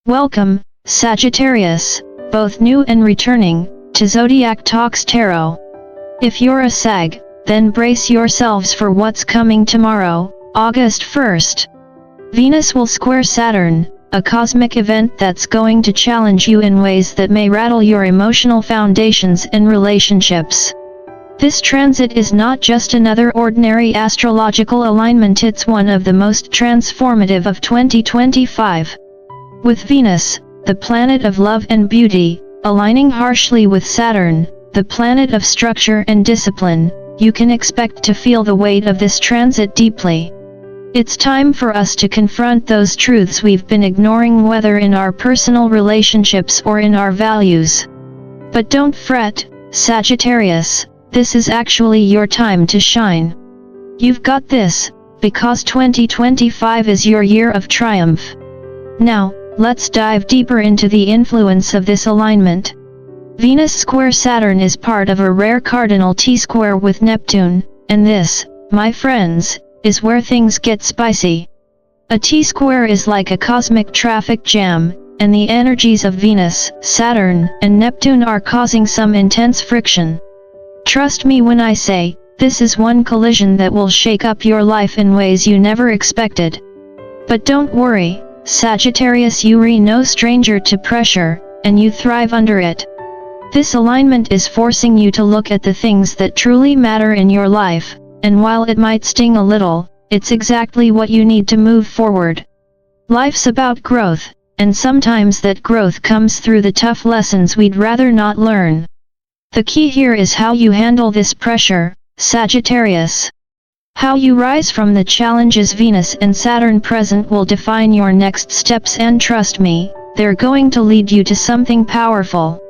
Welcome, Sagittarius, both new and returning, to Zodiac Talks Tarot. If you're a Sag, then brace yourselves for what's coming tomorrow, August 1st. Venus will square Saturn, a cosmic event that's going to challenge you in ways that may rattle your emotional foundations and relationships. This transit is not just another ordinary astrological alignment, it's one of the most transformative of 2025. With Venus, the planet of love and beauty, aligning harshly with Saturn, the planet of structure and discipline, you can expect to feel the weight of this transit deeply. It's time for us to confront those truths we've been ignoring, whether in our personal relationships or in our values. But don't fret, Sagittarius, this is actually your time to shine. You've got this, because 2025 is your year of triumph. Now, let's dive deeper into the influence of this alignment. Venus square Saturn is part of a rare cardinal T-square with Neptune, and this, my friends, is where things get spicy. A T-square is like a cosmic traffic jam, and the energies of Venus, Saturn, and Neptune are causing some intense friction. Trust me when I say, this is one collision that will shake up your life in ways you never expected. But don't worry, Sagittarius, you're no stranger to pressure, and you thrive under it. This alignment is forcing you to look at the things that truly matter in your life, and while it might sting a little, it's exactly what you need to move forward. Life's about growth, and sometimes that growth comes through the tough lessons we'd rather not learn. The key here is how you handle this pressure, Sagittarius. How you rise from the challenges Venus and Saturn present will define your next steps, and trust me, they're going to lead you to something powerful.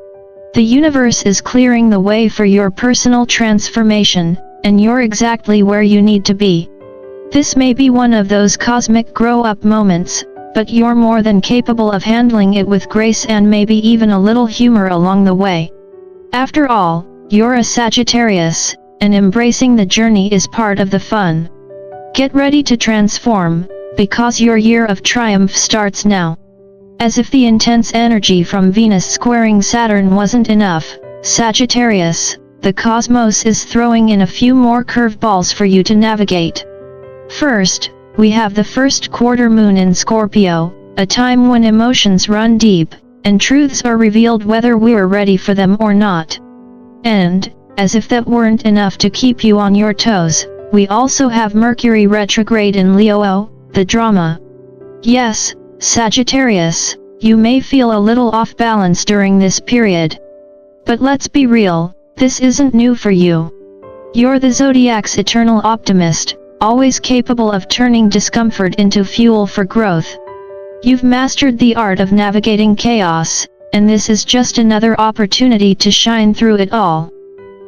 The universe is clearing the way for your personal transformation, and you're exactly where you need to be. This may be one of those cosmic grow-up moments, but you're more than capable of handling it with grace and maybe even a little humor along the way. After all, you're a Sagittarius, and embracing the journey is part of the fun. Get ready to transform, because your year of triumph starts now. As if the intense energy from Venus squaring Saturn wasn't enough, Sagittarius, the cosmos is throwing in a few more curveballs for you to navigate. First, we have the first quarter moon in Scorpio, a time when emotions run deep, and truths are revealed whether we're ready for them or not. And, as if that weren't enough to keep you on your toes, we also have Mercury retrograde in Leo, the drama. Yes, Sagittarius, you may feel a little off balance during this period. But let's be real, this isn't new for you. You're the Zodiac's eternal optimist, always capable of turning discomfort into fuel for growth. You've mastered the art of navigating chaos, and this is just another opportunity to shine through it all.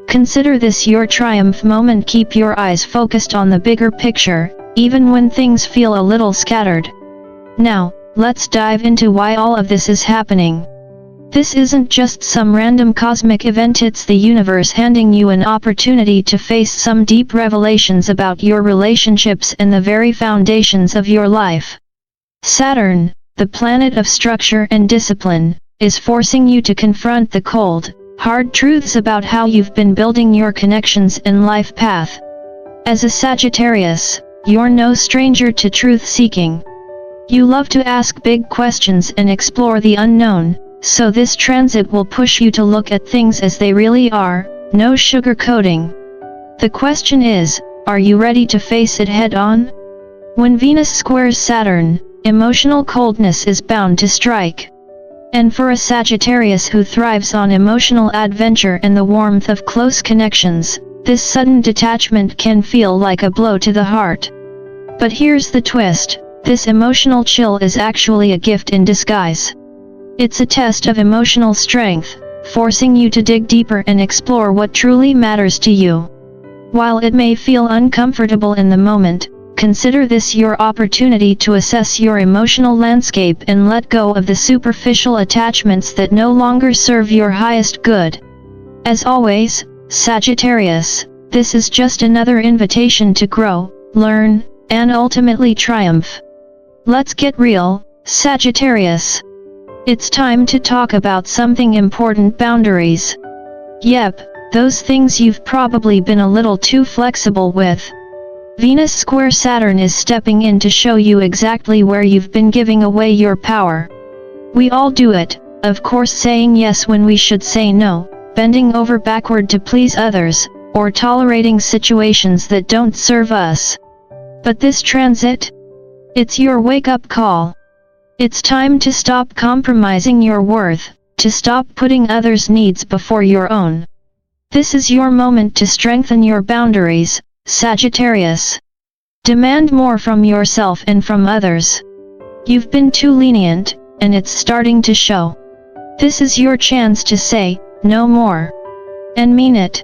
Consider this your triumph moment. Keep your eyes focused on the bigger picture, even when things feel a little scattered. Now, let's dive into why all of this is happening. This isn't just some random cosmic event, it's the universe handing you an opportunity to face some deep revelations about your relationships and the very foundations of your life. Saturn, the planet of structure and discipline, is forcing you to confront the cold, hard truths about how you've been building your connections and life path. As a Sagittarius, you're no stranger to truth-seeking. You love to ask big questions and explore the unknown, so this transit will push you to look at things as they really are, no sugarcoating. The question is, are you ready to face it head-on? When Venus squares Saturn, emotional coldness is bound to strike. And for a Sagittarius who thrives on emotional adventure and the warmth of close connections, this sudden detachment can feel like a blow to the heart. But here's the twist, this emotional chill is actually a gift in disguise. It's a test of emotional strength, forcing you to dig deeper and explore what truly matters to you. While it may feel uncomfortable in the moment, consider this your opportunity to assess your emotional landscape and let go of the superficial attachments that no longer serve your highest good. As always, Sagittarius, this is just another invitation to grow, learn, and ultimately triumph. Let's get real, Sagittarius. It's time to talk about something important: boundaries. Yep, those things you've probably been a little too flexible with. Venus square Saturn is stepping in to show you exactly where you've been giving away your power. We all do it, of course, saying yes when we should say no, bending over backward to please others, or tolerating situations that don't serve us. But this transit? It's your wake-up call. It's time to stop compromising your worth, to stop putting others' needs before your own. This is your moment to strengthen your boundaries, Sagittarius. Demand more from yourself and from others. You've been too lenient, and it's starting to show. This is your chance to say, no more. And mean it.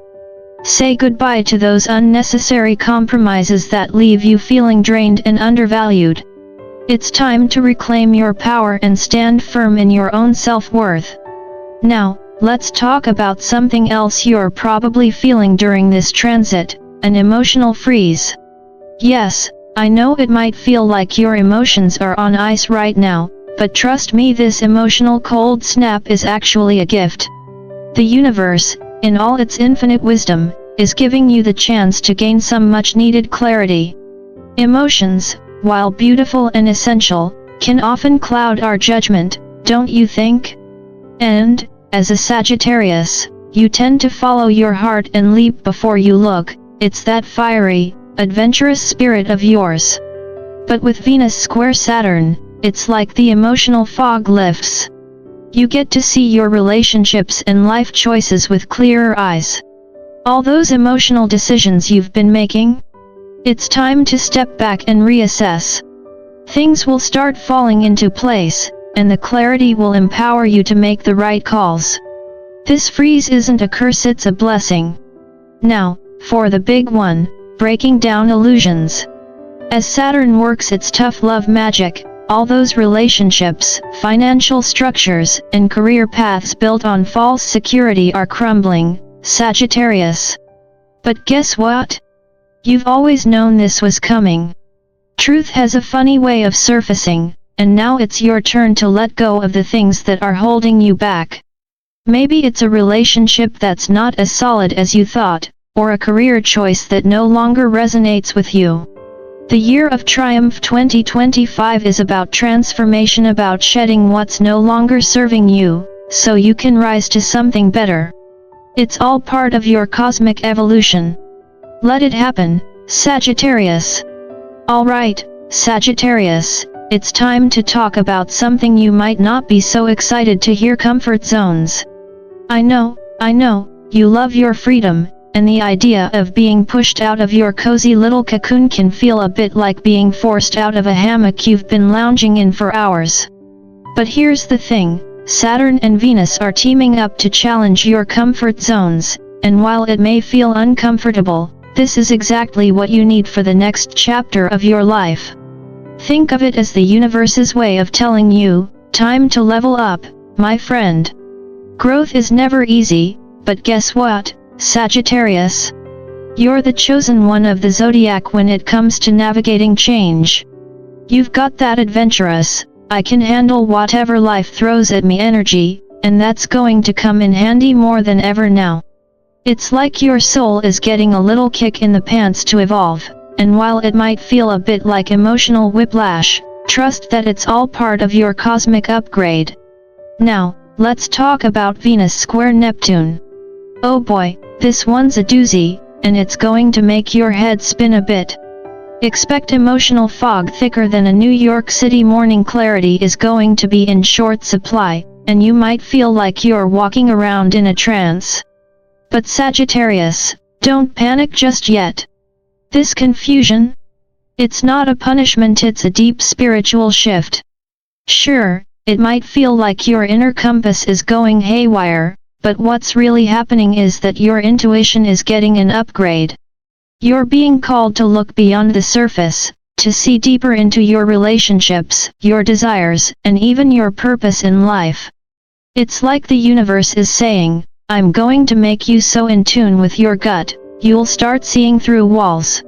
Say goodbye to those unnecessary compromises that leave you feeling drained and undervalued. It's time to reclaim your power and stand firm in your own self-worth. Now, let's talk about something else you're probably feeling during this transit: an emotional freeze. Yes, I know it might feel like your emotions are on ice right now, but trust me, this emotional cold snap is actually a gift. The universe, in all its infinite wisdom, is giving you the chance to gain some much-needed clarity. Emotions, while beautiful and essential, can often cloud our judgment, don't you think? And, as a Sagittarius, you tend to follow your heart and leap before you look. It's that fiery, adventurous spirit of yours. But with Venus square Saturn, it's like the emotional fog lifts. You get to see your relationships and life choices with clearer eyes. All those emotional decisions you've been making? It's time to step back and reassess. Things will start falling into place, and the clarity will empower you to make the right calls. This freeze isn't a curse, it's a blessing. Now, for the big one, breaking down illusions. As Saturn works its tough love magic, all those relationships, financial structures, and career paths built on false security are crumbling, Sagittarius. But guess what? You've always known this was coming. Truth has a funny way of surfacing, and now it's your turn to let go of the things that are holding you back. Maybe it's a relationship that's not as solid as you thought, or a career choice that no longer resonates with you. The year of triumph 2025 is about transformation, about shedding what's no longer serving you, so you can rise to something better. It's all part of your cosmic evolution. Let it happen, Sagittarius. Alright, Sagittarius, it's time to talk about something you might not be so excited to hear: comfort zones. I know, you love your freedom, and the idea of being pushed out of your cozy little cocoon can feel a bit like being forced out of a hammock you've been lounging in for hours. But here's the thing, Saturn and Venus are teaming up to challenge your comfort zones, and while it may feel uncomfortable, this is exactly what you need for the next chapter of your life. Think of it as the universe's way of telling you, time to level up, my friend. Growth is never easy, but guess what, Sagittarius? You're the chosen one of the Zodiac when it comes to navigating change. You've got that adventurous, I can handle whatever life throws at me energy, and that's going to come in handy more than ever now. It's like your soul is getting a little kick in the pants to evolve, and while it might feel a bit like emotional whiplash, trust that it's all part of your cosmic upgrade. Now, let's talk about Venus square Neptune. Oh boy, this one's a doozy, and it's going to make your head spin a bit. Expect emotional fog thicker than a New York City morning. Clarity is going to be in short supply, and you might feel like you're walking around in a trance. But Sagittarius, don't panic just yet. This confusion? It's not a punishment, it's a deep spiritual shift. Sure, it might feel like your inner compass is going haywire, but what's really happening is that your intuition is getting an upgrade. You're being called to look beyond the surface, to see deeper into your relationships, your desires, and even your purpose in life. It's like the universe is saying, I'm going to make you so in tune with your gut, you'll start seeing through walls.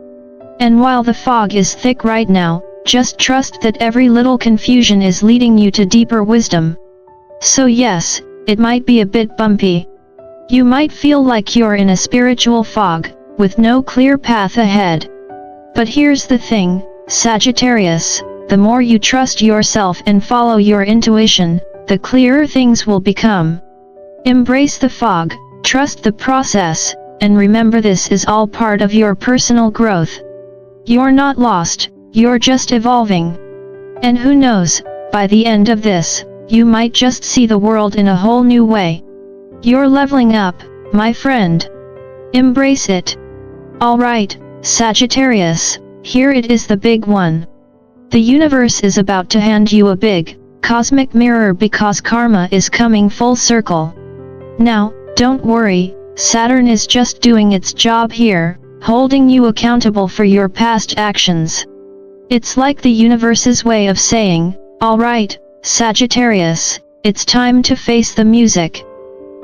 And while the fog is thick right now, just trust that every little confusion is leading you to deeper wisdom. So yes, it might be a bit bumpy. You might feel like you're in a spiritual fog, with no clear path ahead. But here's the thing, Sagittarius, the more you trust yourself and follow your intuition, the clearer things will become. Embrace the fog, trust the process, and remember this is all part of your personal growth. You're not lost, you're just evolving. And who knows, by the end of this, you might just see the world in a whole new way. You're leveling up, my friend. Embrace it. Alright, Sagittarius, here it is, the big one. The universe is about to hand you a big, cosmic mirror because karma is coming full circle. Now, don't worry, Saturn is just doing its job here, holding you accountable for your past actions. It's like the universe's way of saying, alright, Sagittarius, it's time to face the music.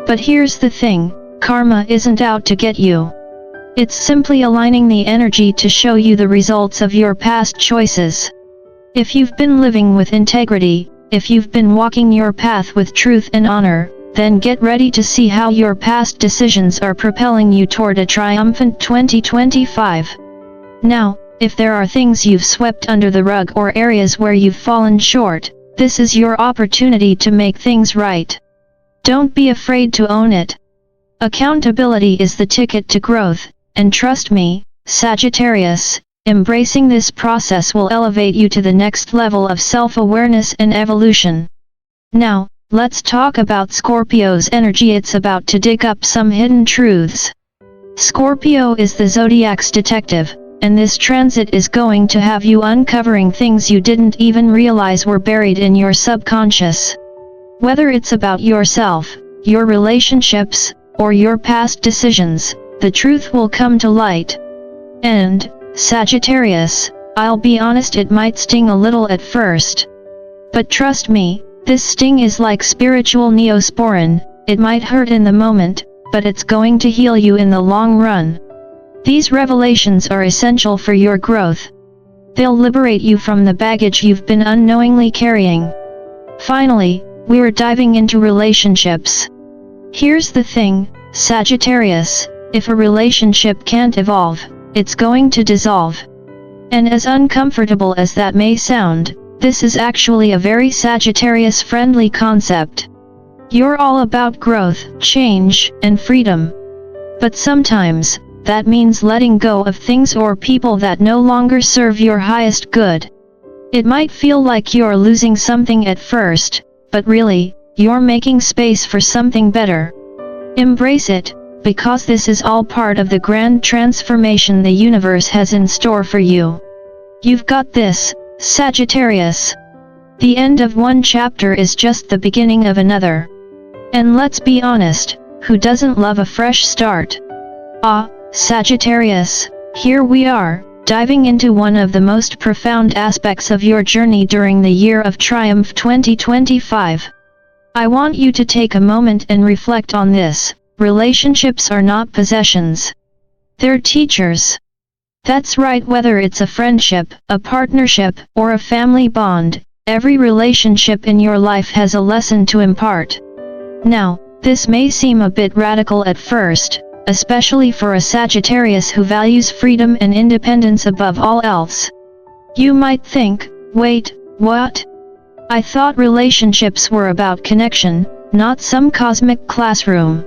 But here's the thing, karma isn't out to get you. It's simply aligning the energy to show you the results of your past choices. If you've been living with integrity, if you've been walking your path with truth and honor, then get ready to see how your past decisions are propelling you toward a triumphant 2025. Now, if there are things you've swept under the rug or areas where you've fallen short, this is your opportunity to make things right. Don't be afraid to own it. Accountability is the ticket to growth, and trust me, Sagittarius, embracing this process will elevate you to the next level of self-awareness and evolution. Now, let's talk about Scorpio's energy. It's about to dig up some hidden truths. Scorpio is the Zodiac's detective, and this transit is going to have you uncovering things you didn't even realize were buried in your subconscious. Whether it's about yourself, your relationships, or your past decisions, the truth will come to light. And, Sagittarius, I'll be honest, it might sting a little at first. But trust me, this sting is like spiritual neosporin. It might hurt in the moment, but it's going to heal you in the long run. These revelations are essential for your growth. They'll liberate you from the baggage you've been unknowingly carrying. Finally, we're diving into relationships. Here's the thing, Sagittarius, if a relationship can't evolve, it's going to dissolve. And as uncomfortable as that may sound, this is actually a very Sagittarius-friendly concept. You're all about growth, change, and freedom. But sometimes, that means letting go of things or people that no longer serve your highest good. It might feel like you're losing something at first, but really, you're making space for something better. Embrace it, because this is all part of the grand transformation the universe has in store for you. You've got this, Sagittarius. The end of one chapter is just the beginning of another. And let's be honest, who doesn't love a fresh start? Ah, Sagittarius, here we are, diving into one of the most profound aspects of your journey during the year of Triumph 2025. I want you to take a moment and reflect on this. Relationships are not possessions. They're teachers. That's right, whether it's a friendship, a partnership, or a family bond, every relationship in your life has a lesson to impart. Now, this may seem a bit radical at first, especially for a Sagittarius who values freedom and independence above all else. You might think, wait, what? I thought relationships were about connection, not some cosmic classroom.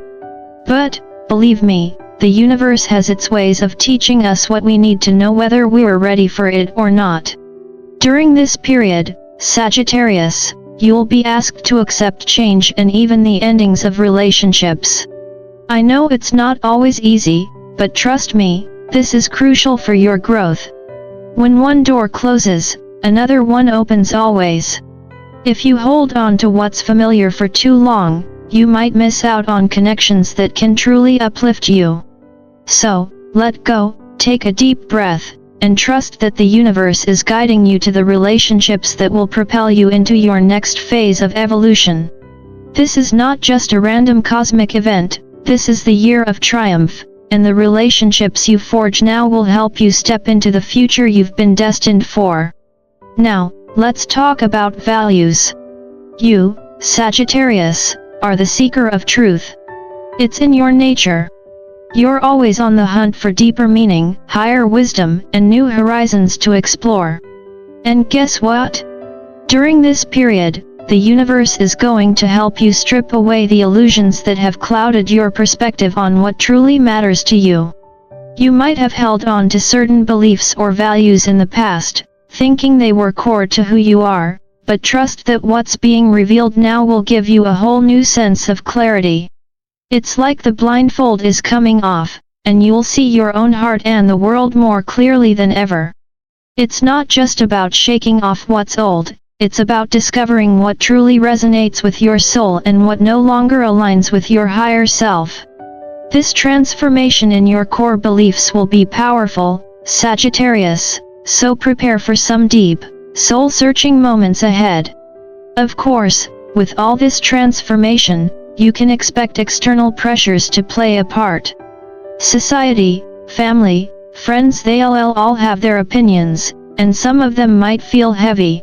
But, believe me, the universe has its ways of teaching us what we need to know, whether we're ready for it or not. During this period, Sagittarius, you'll be asked to accept change and even the endings of relationships. I know it's not always easy, but trust me, this is crucial for your growth. When one door closes, another one opens always. If you hold on to what's familiar for too long, you might miss out on connections that can truly uplift you. So, let go, take a deep breath, and trust that the universe is guiding you to the relationships that will propel you into your next phase of evolution. This is not just a random cosmic event. This is the year of triumph, and the relationships you forge now will help you step into the future you've been destined for. Now, let's talk about values. You, Sagittarius, are the seeker of truth. It's in your nature. You're always on the hunt for deeper meaning, higher wisdom, and new horizons to explore. And guess what? During this period, the universe is going to help you strip away the illusions that have clouded your perspective on what truly matters to you. You might have held on to certain beliefs or values in the past, thinking they were core to who you are, but trust that what's being revealed now will give you a whole new sense of clarity. It's like the blindfold is coming off, and you'll see your own heart and the world more clearly than ever. It's not just about shaking off what's old, it's about discovering what truly resonates with your soul and what no longer aligns with your higher self. This transformation in your core beliefs will be powerful, Sagittarius, so prepare for some deep, soul-searching moments ahead. Of course, with all this transformation, you can expect external pressures to play a part. Society, family, friends, they'll all have their opinions, and some of them might feel heavy.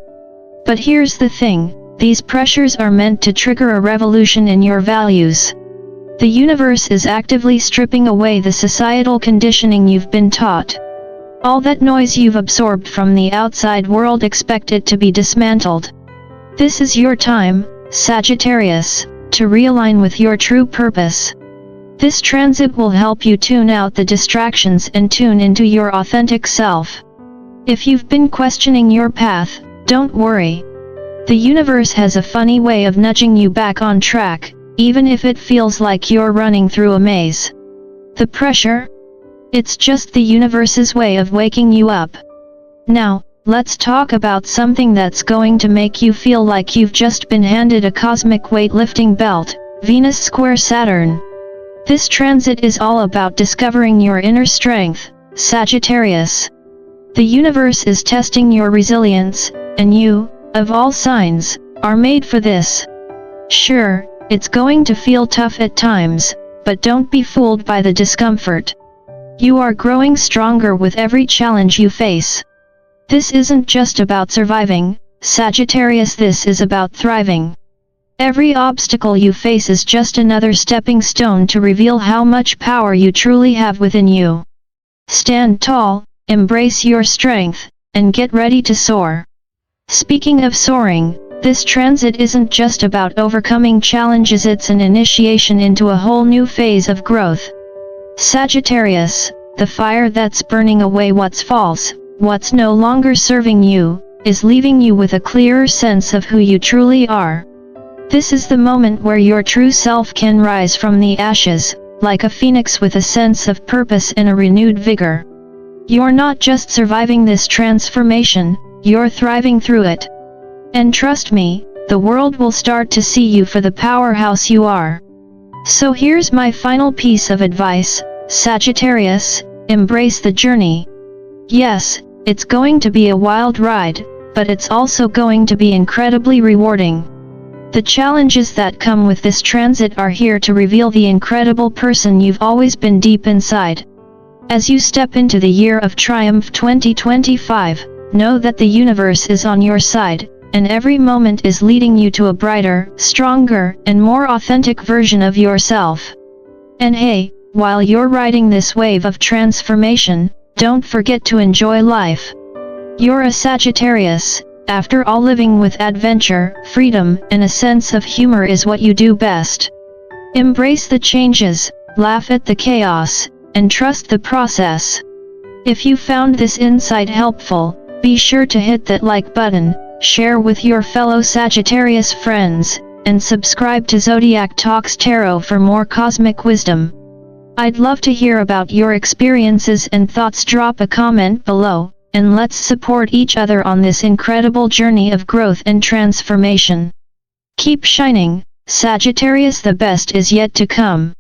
But here's the thing, these pressures are meant to trigger a revolution in your values. The universe is actively stripping away the societal conditioning you've been taught. All that noise you've absorbed from the outside world, expect it to be dismantled. This is your time, Sagittarius, to realign with your true purpose. This transit will help you tune out the distractions and tune into your authentic self. If you've been questioning your path, don't worry. The universe has a funny way of nudging you back on track, even if it feels like you're running through a maze. The pressure? It's just the universe's way of waking you up. Now, let's talk about something that's going to make you feel like you've just been handed a cosmic weightlifting belt, Venus-Saturn. This transit is all about discovering your inner strength, Sagittarius. The universe is testing your resilience, and you, of all signs, are made for this. Sure, it's going to feel tough at times, but don't be fooled by the discomfort. You are growing stronger with every challenge you face. This isn't just about surviving, Sagittarius, this is about thriving. Every obstacle you face is just another stepping stone to reveal how much power you truly have within you. Stand tall, embrace your strength, and get ready to soar. Speaking of soaring, this transit isn't just about overcoming challenges, it's an initiation into a whole new phase of growth. Sagittarius, the fire that's burning away what's false, what's no longer serving you, is leaving you with a clearer sense of who you truly are. This is the moment where your true self can rise from the ashes, like a phoenix with a sense of purpose and a renewed vigor. You're not just surviving this transformation, you're thriving through it. And trust me, the world will start to see you for the powerhouse you are. So here's my final piece of advice, Sagittarius, embrace the journey. Yes, it's going to be a wild ride, but it's also going to be incredibly rewarding. The challenges that come with this transit are here to reveal the incredible person you've always been deep inside. As you step into the year of triumph 2025, know that the universe is on your side, and every moment is leading you to a brighter, stronger, and more authentic version of yourself. And hey, while you're riding this wave of transformation, don't forget to enjoy life. You're a Sagittarius, after all. Living with adventure, freedom, and a sense of humor is what you do best. Embrace the changes, laugh at the chaos, and trust the process. If you found this insight helpful, be sure to hit that like button, share with your fellow Sagittarius friends, and subscribe to Zodiac Talks Tarot for more cosmic wisdom. I'd love to hear about your experiences and thoughts. Drop a comment below, and let's support each other on this incredible journey of growth and transformation. Keep shining, Sagittarius, the best is yet to come.